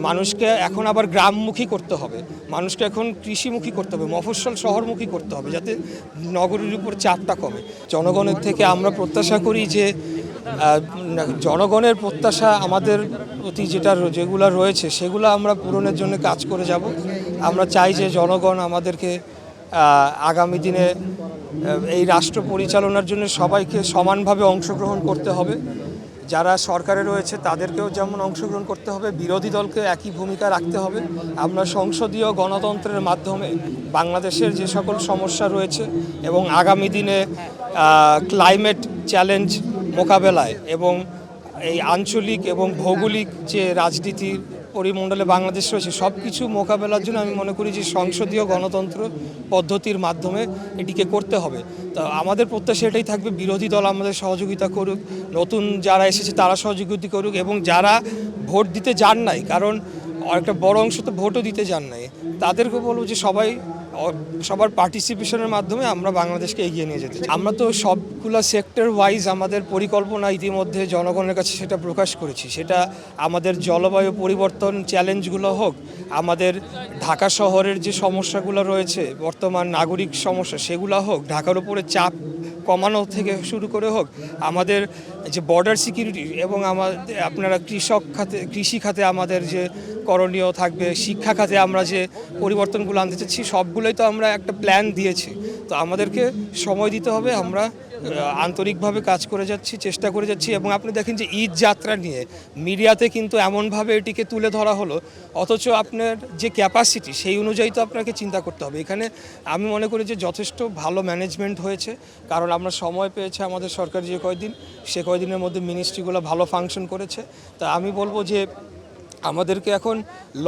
মানুষকে এখন আবার গ্রামমুখী করতে হবে, মানুষকে এখন কৃষিমুখী করতে হবে, মফস্বল শহরমুখী করতে হবে, যাতে নগরীর উপর চাপটা কমে। জনগণের থেকে আমরা প্রত্যাশা করি যে জনগণের প্রত্যাশা আমাদের প্রতি যেগুলো রয়েছে সেগুলো আমরা পূরণের জন্য কাজ করে যাব। আমরা চাই যে জনগণ আমাদেরকে আগামী দিনে এই রাষ্ট্র পরিচালনার জন্য সবাইকে সমানভাবে অংশগ্রহণ করতে হবে। যারা সরকারে রয়েছে তাদেরকেও যেমন অংশগ্রহণ করতে হবে, বিরোধী দলকে একই ভূমিকা রাখতে হবে। আমরা সংসদীয় গণতন্ত্রের মাধ্যমে বাংলাদেশের যে সকল সমস্যা রয়েছে এবং আগামী দিনে ক্লাইমেট চ্যালেঞ্জ মোকাবেলায় এবং এই আঞ্চলিক এবং ভৌগোলিক যে রাজনীতির পরিমণ্ডলে বাংলাদেশ রয়েছে সব কিছু মোকাবেলার জন্য আমি মনে করি যে সংসদীয় গণতন্ত্র পদ্ধতির মাধ্যমে এটিকে করতে হবে। তো আমাদের প্রত্যাশা এটাই থাকবে, বিরোধী দল আমাদের সহযোগিতা করুক, নতুন যারা এসেছে তারা সহযোগিতা করুক, এবং যারা ভোট দিতে যান নাই, কারণ একটা বড় অংশ তো ভোটও দিতে যান নাই, তাদেরকে বলবো যে সবার পার্টিসিপেশনের মাধ্যমে আমরা বাংলাদেশকে এগিয়ে নিয়ে যেতে চাই। আমরা তো সবগুলো সেক্টর ওয়াইজ আমাদের পরিকল্পনা ইতিমধ্যে জনগণের কাছে সেটা প্রকাশ করেছি। সেটা আমাদের জলবায়ু পরিবর্তন চ্যালেঞ্জগুলো হোক, আমাদের ঢাকা শহরের যে সমস্যাগুলো রয়েছে বর্তমান নাগরিক সমস্যা সেগুলো হোক, ঢাকার উপরে চাপ কমানো থেকে শুরু করে হোক, আমাদের যে বর্ডার সিকিউরিটি এবং আপনারা কৃষি খাতে আমাদের যে করণীয় থাকবে, শিক্ষা খাতে আমরা যে পরিবর্তনগুলো আনতে চাচ্ছি সবগুলোই তো আমরা একটা প্ল্যান দিয়েছি। তো আমাদেরকে সময় দিতে হবে, আমরা আন্তরিকভাবে কাজ করে যাচ্ছি, চেষ্টা করে যাচ্ছি। এবং আপনি দেখেন যে ঈদ যাত্রা নিয়ে মিডিয়াতে কিন্তু এমনভাবে এটিকে তুলে ধরা হলো, অথচ আপনার যে ক্যাপাসিটি সেই অনুযায়ী তো আপনাকে চিন্তা করতে হবে। এখানে আমি মনে করি যে যথেষ্ট ভালো ম্যানেজমেন্ট হয়েছে, কারণ আমরা সময় পেয়েছে আমাদের সরকার যে সে কয়দিনের মধ্যে মিনিস্ট্রিগুলো ভালো ফাংশন করেছে। তা আমি বলবো যে আমাদেরকে এখন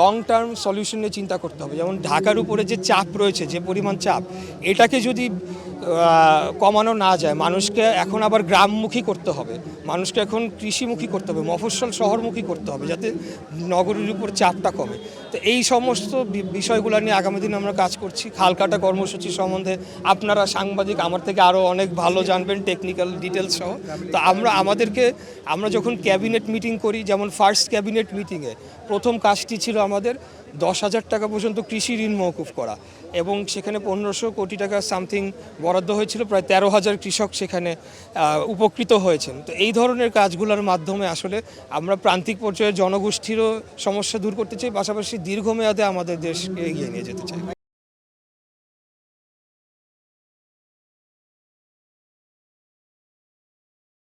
লং টার্ম সলিউশন নিয়ে চিন্তা করতে হবে। যেমন ঢাকার উপরে যে চাপ রয়েছে, যে পরিমাণ চাপ, এটাকে যদি কমানো না যায়, মানুষকে এখন আবার গ্রামমুখী করতে হবে, মানুষকে এখন কৃষিমুখী করতে হবে, মফস্বল শহরমুখী করতে হবে, যাতে নগরীর উপর চাপটা কমে। তো এই সমস্ত বিষয়গুলো নিয়ে আগামী দিনে আমরা কাজ করছি। খালকাটা কর্মসূচি সম্বন্ধে আপনারা সাংবাদিক আমার থেকে আরও অনেক ভালো জানবেন, টেকনিক্যাল ডিটেলস সহ। তো আমরা যখন ক্যাবিনেট মিটিং করি, যেমন ফার্স্ট ক্যাবিনেট মিটিংয়ে প্রথম কাজটি ছিল আমাদের 10,000 টাকা পর্যন্ত কৃষি ঋণ মওকুফ করা, এবং সেখানে 1500 কোটি টাকা সামথিং বরাদ্দ হয়েছিল, প্রায় 13,000 কৃষক সেখানে উপকৃত হয়েছেন। তো এই ধরনের কাজগুলোর মাধ্যমে আসলে আমরা প্রান্তিক পর্যায়ে জনগোষ্ঠীরও সমস্যা দূর করতে চাই, পাশাপাশি দীর্ঘমেয়াদে আমাদের দেশকে এগিয়ে নিয়ে যেতে চাই।